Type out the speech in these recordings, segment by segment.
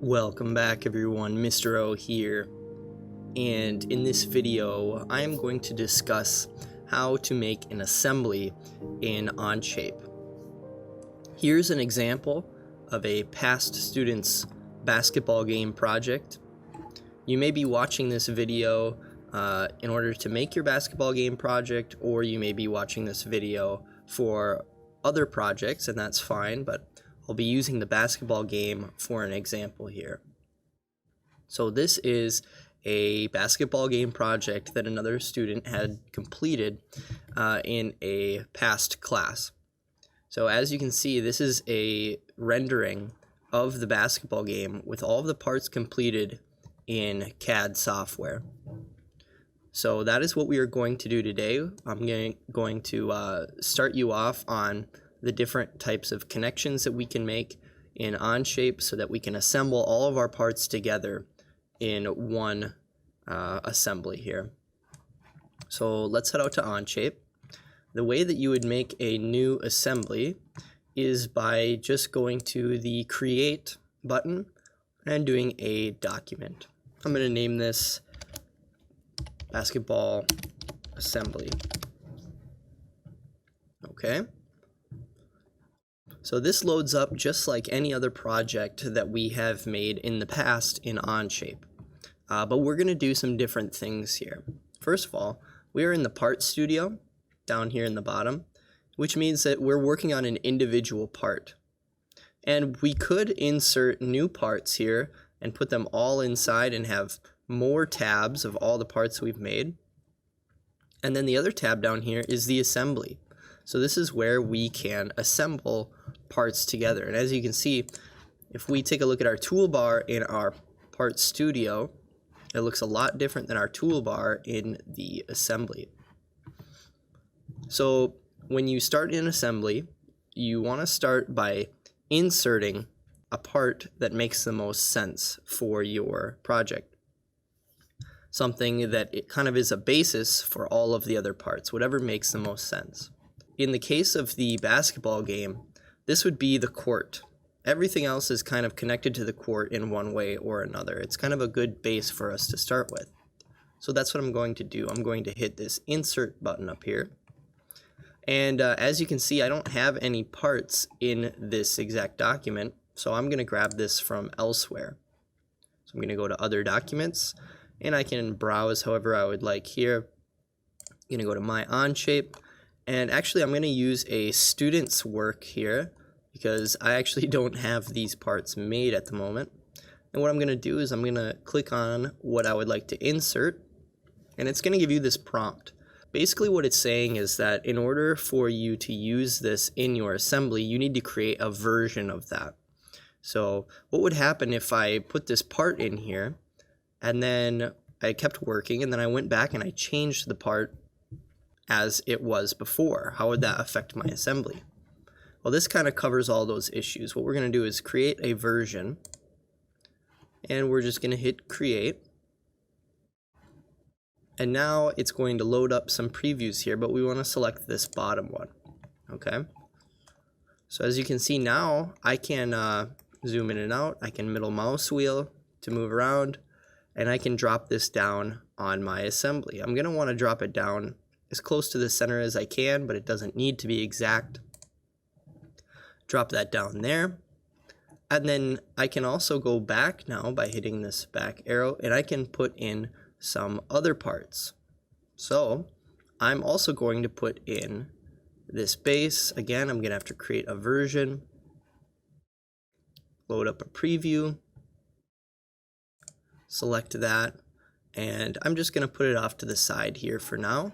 Welcome back everyone, Mr. O here, and in this video I am going to discuss how to make an assembly in Onshape. Here's an example of a past student's basketball game project. You may be watching this video in order to make your basketball game project, or you may be watching this video for other projects, and that's fine, but I'll be using the basketball game for an example here. So this is a basketball game project that another student had completed in a past class. So as you can see, this is a rendering of the basketball game with all of the parts completed in CAD software. So that is what we are going to do today. I'm going to start you off on the different types of connections that we can make in Onshape so that we can assemble all of our parts together in one assembly here. So let's head out to Onshape. The way that you would make a new assembly is by just going to the Create button and doing a document. I'm going to name this Basketball Assembly. Okay. So this loads up just like any other project that we have made in the past in Onshape. But we're going to do some different things here. First of all, we are in the Part Studio down here in the bottom, which means that we're working on an individual part. And we could insert new parts here and put them all inside and have more tabs of all the parts we've made. And then the other tab down here is the assembly. So this is where we can assemble parts together. And as you can see, if we take a look at our toolbar in our Part Studio, it looks a lot different than our toolbar in the assembly. So when you start in assembly, you want to start by inserting a part that makes the most sense for your project. Something that it kind of is a basis for all of the other parts, whatever makes the most sense. In the case of the basketball game, this would be the court. Everything else is kind of connected to the court in one way or another. It's kind of a good base for us to start with. So that's what I'm going to do. I'm going to hit this insert button up here. And as you can see, I don't have any parts in this exact document, so I'm going to grab this from elsewhere. So I'm going to go to other documents, and I can browse however I would like here. I'm going to go to my Onshape. And actually, I'm going to use a student's work here because I actually don't have these parts made at the moment. And what I'm going to do is I'm going to click on what I would like to insert, and it's going to give you this prompt. Basically, what it's saying is that in order for you to use this in your assembly, you need to create a version of that. So what would happen if I put this part in here, and then I kept working, and then I went back and I changed the part as it was before? How would that affect my assembly? Well, this kind of covers all those issues. What we're going to do is create a version, and we're just going to hit create. And now it's going to load up some previews here, but we want to select this bottom one. Okay. So as you can see now, I can zoom in and out. I can middle mouse wheel to move around, and I can drop this down on my assembly. I'm going to want to drop it down as close to the center as I can, but it doesn't need to be exact. Drop that down there. And then I can also go back now by hitting this back arrow, and I can put in some other parts. So I'm also going to put in this base. Again, I'm going to have to create a version, load up a preview, select that, and I'm just going to put it off to the side here for now.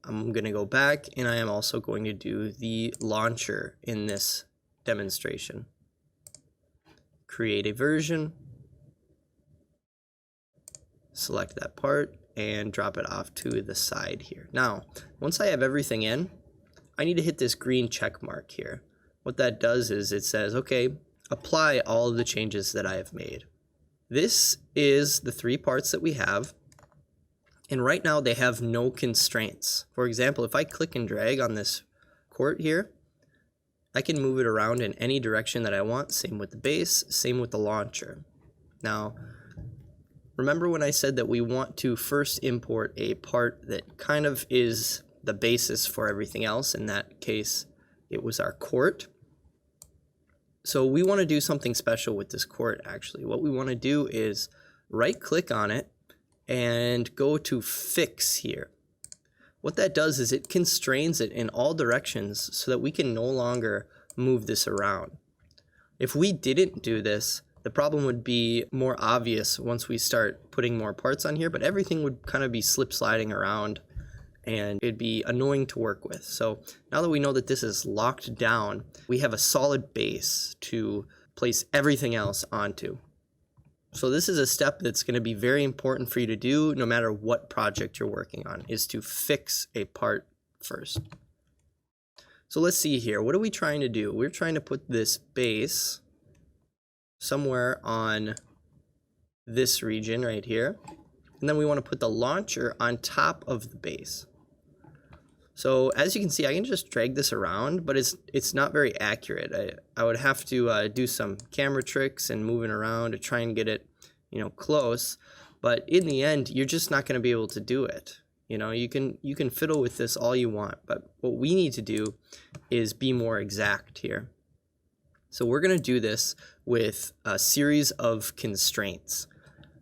I'm going to go back, and I am also going to do the launcher in this demonstration. Create a version, select that part, and drop it off to the side here. Now, once I have everything in, I need to hit this green check mark here. What that does is it says, okay, apply all of the changes that I have made. This is the three parts that we have. And right now they have no constraints. For example, if I click and drag on this court here, I can move it around in any direction that I want. Same with the base, same with the launcher. Now, remember when I said that we want to first import a part that kind of is the basis for everything else? In that case, it was our court. So we want to do something special with this court, actually. What we want to do is right-click on it and go to Fix here. What that does is it constrains it in all directions so that we can no longer move this around. If we didn't do this, the problem would be more obvious once we start putting more parts on here, but everything would kind of be slip sliding around and it'd be annoying to work with. So now that we know that this is locked down, we have a solid base to place everything else onto. So this is a step that's going to be very important for you to do no matter what project you're working on, is to fix a part first. So let's see here. What are we trying to do? We're trying to put this base somewhere on this region right here. And then we want to put the launcher on top of the base. So as you can see, I can just drag this around, but it's not very accurate. I would have to do some camera tricks and moving around to try and get it, close. But in the end, you're just not going to be able to do it. You can fiddle with this all you want, but what we need to do is be more exact here. So we're going to do this with a series of constraints.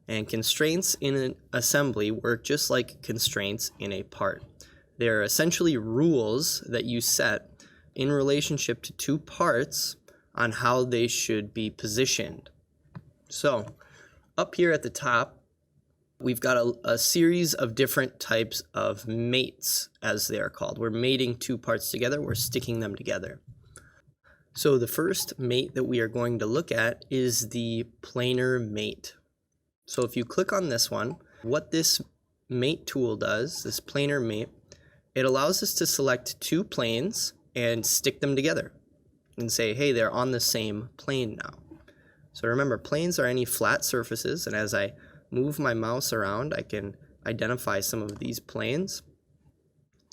And constraints in an assembly work just like constraints in a part. They're essentially rules that you set in relationship to two parts on how they should be positioned. So up here at the top, we've got a series of different types of mates, as they are called. We're mating two parts together, we're sticking them together. So the first mate that we are going to look at is the planar mate. So if you click on this one, what this mate tool does, this planar mate, it allows us to select two planes and stick them together and say, hey, they're on the same plane now. So remember, planes are any flat surfaces, and as I move my mouse around, I can identify some of these planes.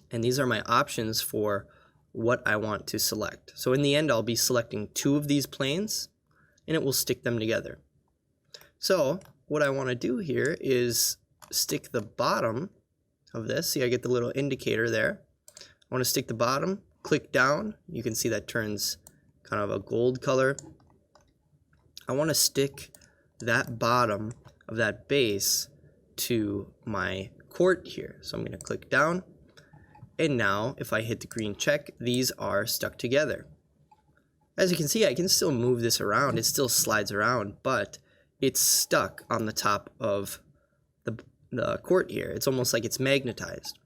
And these are my options for what I want to select. So in the end, I'll be selecting two of these planes, and it will stick them together. So what I want to do here is stick the bottom of this. See, I get the little indicator there. I want to stick the bottom, click down. You can see that turns kind of a gold color. I want to stick that bottom of that base to my court here. So I'm going to click down. And now if I hit the green check, these are stuck together. As you can see, I can still move this around. It still slides around, but it's stuck on the top of the court here. It's almost like it's magnetized.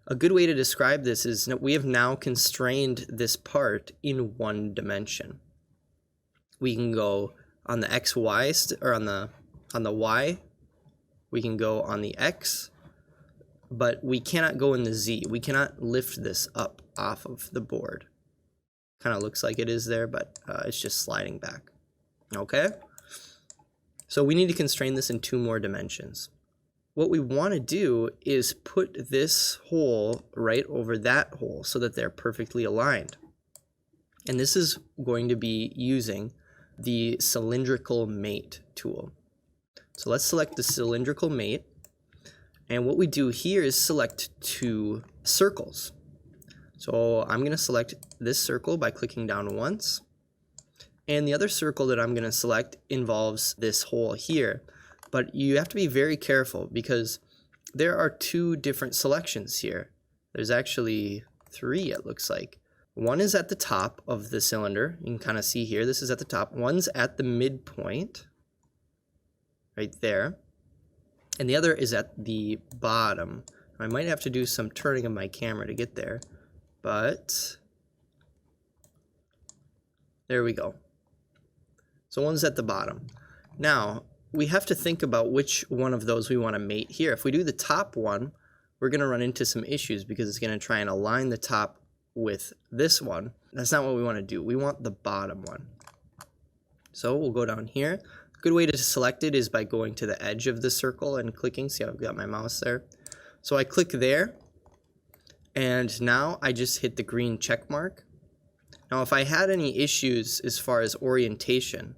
A good way to describe this is that we have now constrained this part in one dimension. We can go on the X, Y, or on the Y. We can go on the X, but we cannot go in the Z. We cannot lift this up off of the board. Kind of looks like it is there, but it's just sliding back. Okay? So we need to constrain this in two more dimensions. What we want to do is put this hole right over that hole so that they're perfectly aligned. And this is going to be using the cylindrical mate tool. So let's select the cylindrical mate. And what we do here is select two circles. So I'm going to select this circle by clicking down once. And the other circle that I'm going to select involves this hole here. But you have to be very careful because there are two different selections here. There's actually three, it looks like. One is at the top of the cylinder. You can kind of see here, this is at the top. One's at the midpoint, right there. And the other is at the bottom. I might have to do some turning of my camera to get there, but there we go. So one's at the bottom. Now, we have to think about which one of those we want to mate here. If we do the top one, we're going to run into some issues because it's going to try and align the top with this one. That's not what we want to do. We want the bottom one. So we'll go down here. A good way to select it is by going to the edge of the circle and clicking. See how I've got my mouse there? So I click there, and now I just hit the green check mark. Now if I had any issues as far as orientation,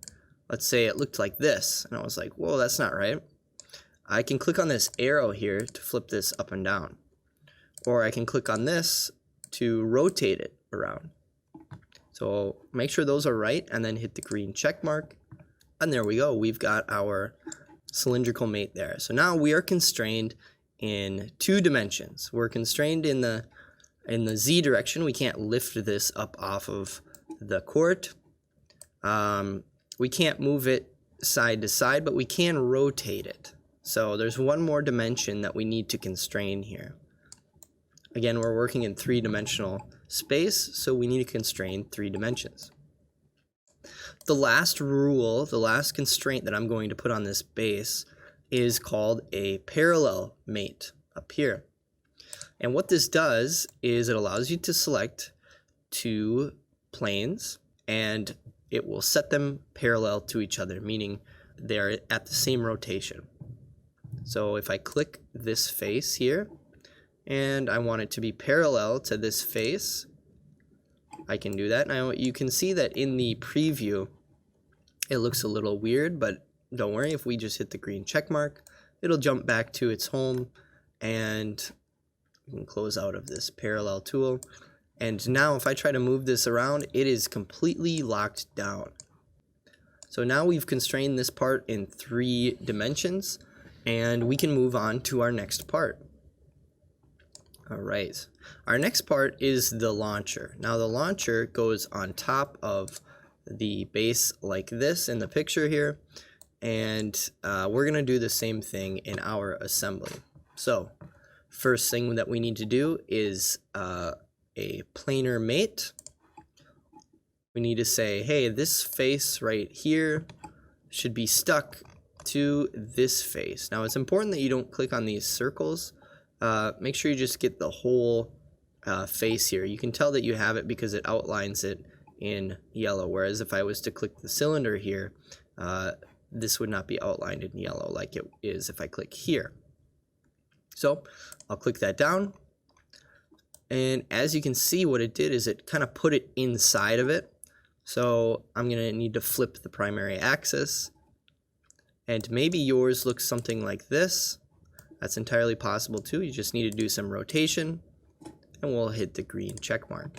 let's say it looked like this, and I was like, whoa, that's not right. I can click on this arrow here to flip this up and down. Or I can click on this to rotate it around. So make sure those are right and then hit the green check mark. And there we go. We've got our cylindrical mate there. So now we are constrained in 2 dimensions. We're constrained in the Z direction. We can't lift this up off of the court. We can't move it side to side, but we can rotate it. So there's one more dimension that we need to constrain here. Again, we're working in 3-dimensional space, so we need to constrain 3 dimensions. The last rule, the last constraint that I'm going to put on this base is called a parallel mate up here. And what this does is it allows you to select 2 planes and it will set them parallel to each other, meaning they're at the same rotation. So if I click this face here and I want it to be parallel to this face, I can do that. Now you can see that in the preview it looks a little weird, but don't worry, if we just hit the green check mark, it'll jump back to its home, and we can close out of this parallel tool. And now if I try to move this around, it is completely locked down. So now we've constrained this part in 3 dimensions, and we can move on to our next part. All right, our next part is the launcher. Now the launcher goes on top of the base like this in the picture here, and we're gonna do the same thing in our assembly. So first thing that we need to do is a planar mate. We need to say, hey, this face right here should be stuck to this face. Now it's important that you don't click on these circles. Make sure you just get the whole face here. You can tell that you have it because it outlines it in yellow, whereas if I was to click the cylinder here, this would not be outlined in yellow like it is if I click here. So I'll click that down, and as you can see, what it did is it kind of put it inside of it. So I'm gonna need to flip the primary axis, and maybe yours looks something like this. That's entirely possible too. You just need to do some rotation, and we'll hit the green check mark.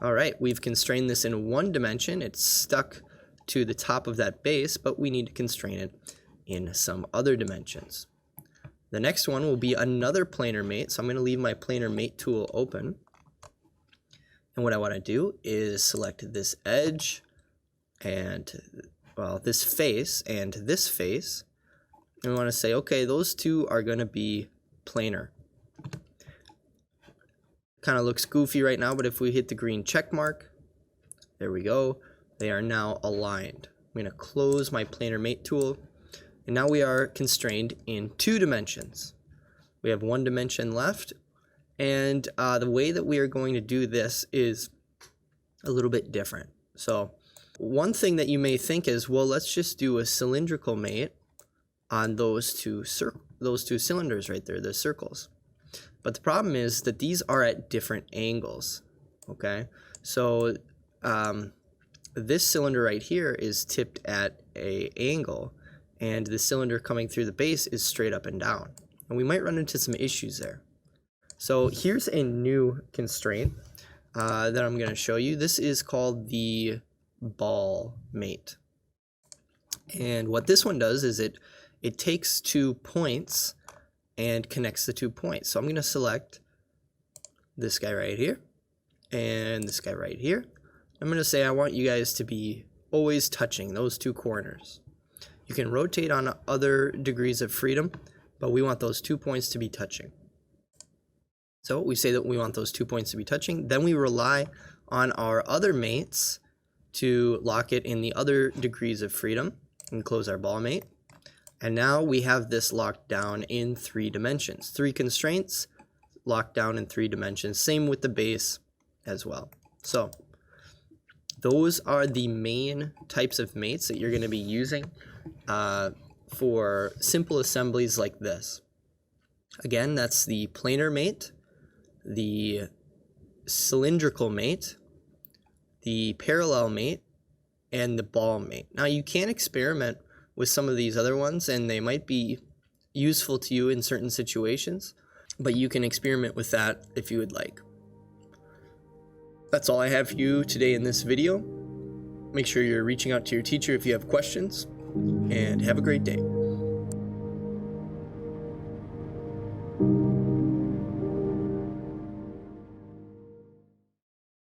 All right, we've constrained this in 1 dimension. It's stuck to the top of that base, but we need to constrain it in some other dimensions. The next one will be another planar mate. So I'm going to leave my planar mate tool open. And what I want to do is select this edge and, well, this face and this face. And we want to say, okay, those 2 are going to be planar. Kind of looks goofy right now, but if we hit the green check mark, there we go. They are now aligned. I'm going to close my planar mate tool, and now we are constrained in 2 dimensions. We have 1 dimension left, and the way that we are going to do this is a little bit different. So one thing that you may think is, well, let's just do a cylindrical mate on those two cylinders right there, the circles. But the problem is that these are at different angles, okay? So this cylinder right here is tipped at an angle, and the cylinder coming through the base is straight up and down. And we might run into some issues there. So here's a new constraint that I'm going to show you. This is called the ball mate. And what this one does is it takes 2 points and connects the 2 points. So I'm going to select this guy right here and this guy right here. I'm going to say I want you guys to be always touching those 2 corners. You can rotate on other degrees of freedom, but we want those 2 points to be touching. So we say that we want those 2 points to be touching. Then we rely on our other mates to lock it in the other degrees of freedom and close our ball mate. And now we have this locked down in 3 dimensions. 3 constraints locked down in 3 dimensions. Same with the base as well. So those are the main types of mates that you're going to be using for simple assemblies like this. Again, that's the planar mate, the cylindrical mate, the parallel mate, and the ball mate. Now you can experiment with some of these other ones, and they might be useful to you in certain situations, but you can experiment with that if you would like. That's all I have for you today in this video. Make sure you're reaching out to your teacher if you have questions, and have a great day.